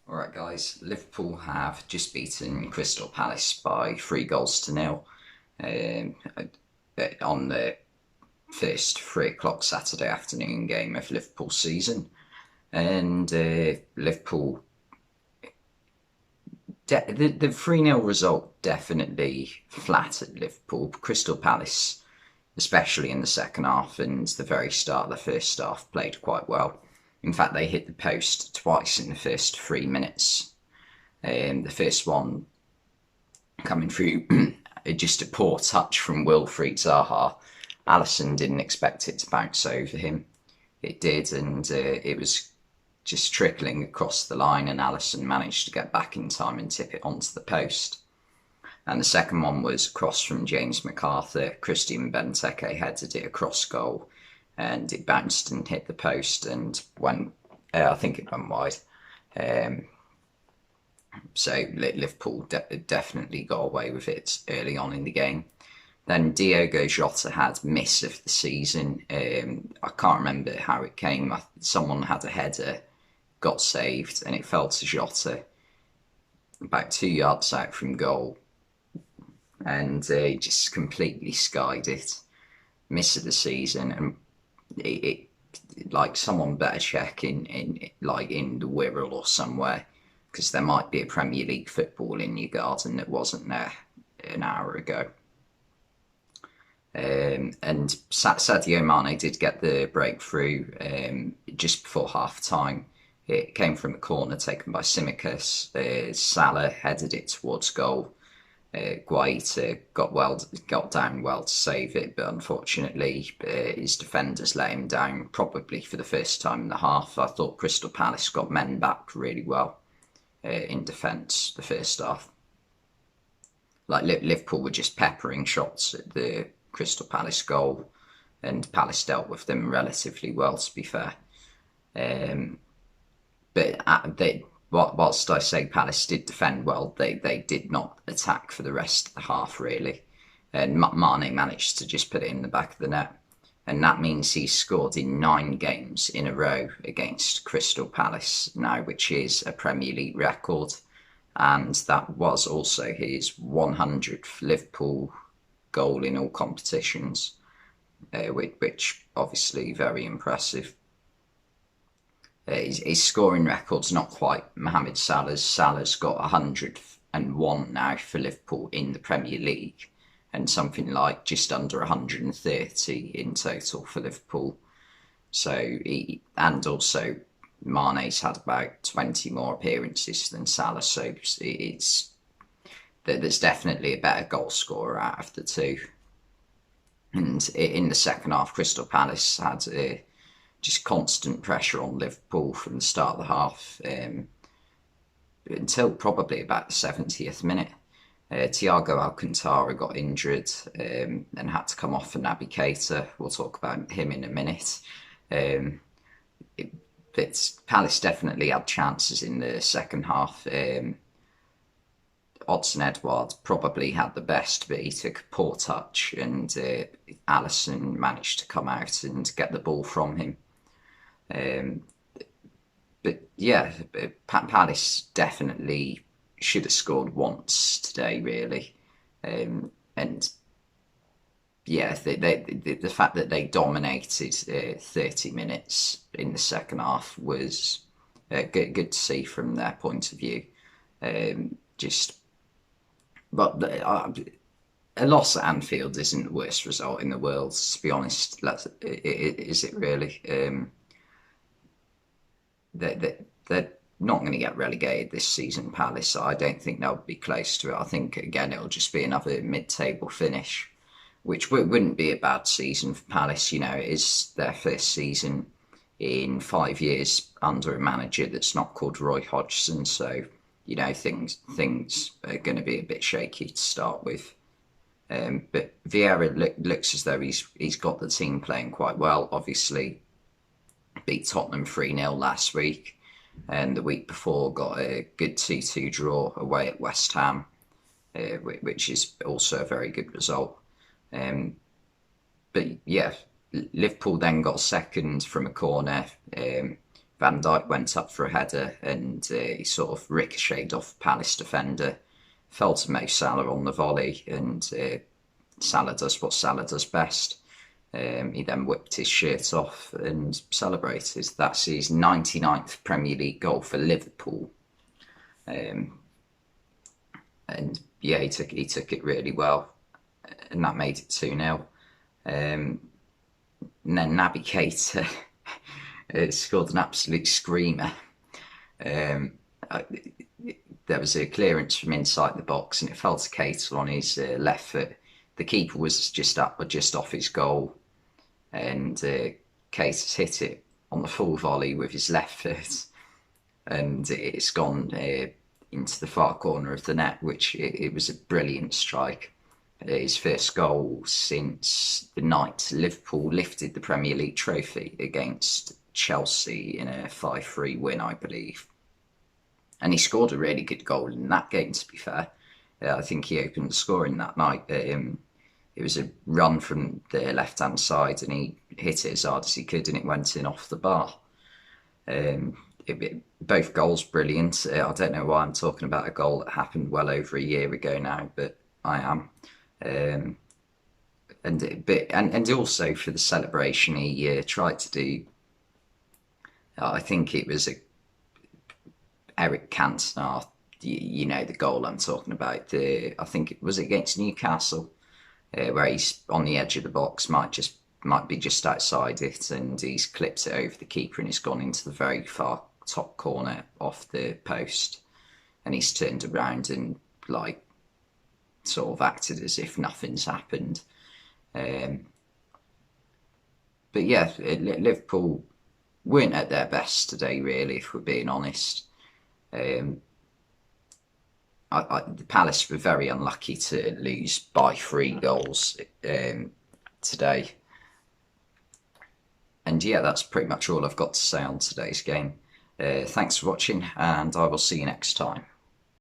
Alright guys, Liverpool have just beaten Crystal Palace by 3 goals to 0 um, on the first 3 o'clock Saturday afternoon game of Liverpool's season. And Liverpool, the 3-0 result definitely flattered Liverpool. Crystal Palace, especially in the second half and the very start of the first half, played quite well. In fact, they hit the post twice in the first 3 minutes. The first one coming through just a poor touch from Wilfried Zaha. Alisson didn't expect it to bounce over him. It did, and it was just trickling across the line, and Alisson managed to get back in time and tip it onto the post. And the second one was across from James McArthur. Christian Benteke headed it across goal, and it bounced and hit the post, and went. I think it went wide. So Liverpool definitely got away with it early on in the game. Then Diogo Jota had miss of the season. I can't remember how it came. Someone had a header, got saved, and it fell to Jota about 2 yards out from goal, and he just completely skied it. Miss of the season, and it like someone better check in like in the Wirral or somewhere, because there might be a Premier League football in your garden that wasn't there an hour ago. And Sadio Mane did get the breakthrough just before half time. It came from a corner taken by Tsimikas. Salah headed it towards goal. Guaita got down well to save it, but unfortunately his defenders let him down, probably for the first time in the half. I thought Crystal Palace got men back really well in defence the first half. Like Liverpool were just peppering shots at the Crystal Palace goal, and Palace dealt with them relatively well, to be fair. But whilst I say Palace did defend well, they did not attack for the rest of the half, really. And Mane managed to just put it in the back of the net. And that means he's scored in 9 games in a row against Crystal Palace now, which is a Premier League record. And that was also his 100th Liverpool goal in all competitions, which obviously very impressive. His scoring record's not quite Mohamed Salah's. Salah's got 101 now for Liverpool in the Premier League, and something like just under 130 in total for Liverpool. And also Mane's had about 20 more appearances than Salah, so there's definitely a better goal scorer out of the two. And in the second half, Crystal Palace had just constant pressure on Liverpool from the start of the half until probably about the 70th minute. Thiago Alcantara got injured and had to come off for Naby Keita. We'll talk about him in a minute. But Palace definitely had chances in the second half. Odsonne Edouard probably had the best, but he took a poor touch, and Alisson managed to come out and get the ball from him. But yeah, Palace definitely should have scored once today, really. And yeah, the fact that they dominated 30 minutes in the second half was good to see from their point of view. But a loss at Anfield isn't the worst result in the world, to be honest. Is it really? They're not going to get relegated this season, Palace. So I don't think they'll be close to it. I think, again, it'll just be another mid-table finish, which wouldn't be a bad season for Palace. You know, it is their first season in 5 years under a manager that's not called Roy Hodgson. So, you know, things are going to be a bit shaky to start with. But Vieira looks as though he's got the team playing quite well. Obviously, beat Tottenham 3-0 last week, and the week before got a good 2-2 draw away at West Ham, which is also a very good result. But yeah, Liverpool then got second from a corner. Van Dijk went up for a header and he sort of ricocheted off Palace defender, fell to Mo Salah on the volley, and Salah does what Salah does best. He then whipped his shirt off and celebrated. That's his 99th Premier League goal for Liverpool. And yeah, he took it really well, and that made it 2-0. And then Naby Keita scored an absolute screamer. There was a clearance from inside the box, and it fell to Keita on his left foot. The keeper was just off his goal, and Keita's hit it on the full volley with his left foot, and it's gone into the far corner of the net, which it was a brilliant strike. His first goal since the night Liverpool lifted the Premier League trophy against Chelsea in a 5-3 win, I believe. And he scored a really good goal in that game, to be fair. I think he opened the scoring that night. It was a run from the left-hand side, and he hit it as hard as he could, and it went in off the bar. Both goals brilliant. I don't know why I'm talking about a goal that happened well over a year ago now, but I am. And also for the celebration, he tried to do. I think it was Eric Cantona. You know the goal I'm talking about. I think it was against Newcastle, where he's on the edge of the box, might be just outside it, and he's clipped it over the keeper, and it's gone into the very far top corner off the post, and he's turned around and sort of acted as if nothing's happened. But yeah, Liverpool weren't at their best today, really, if we're being honest. The Palace were very unlucky to lose by 3 goals today. And yeah, that's pretty much all I've got to say on today's game. Thanks for watching, and I will see you next time.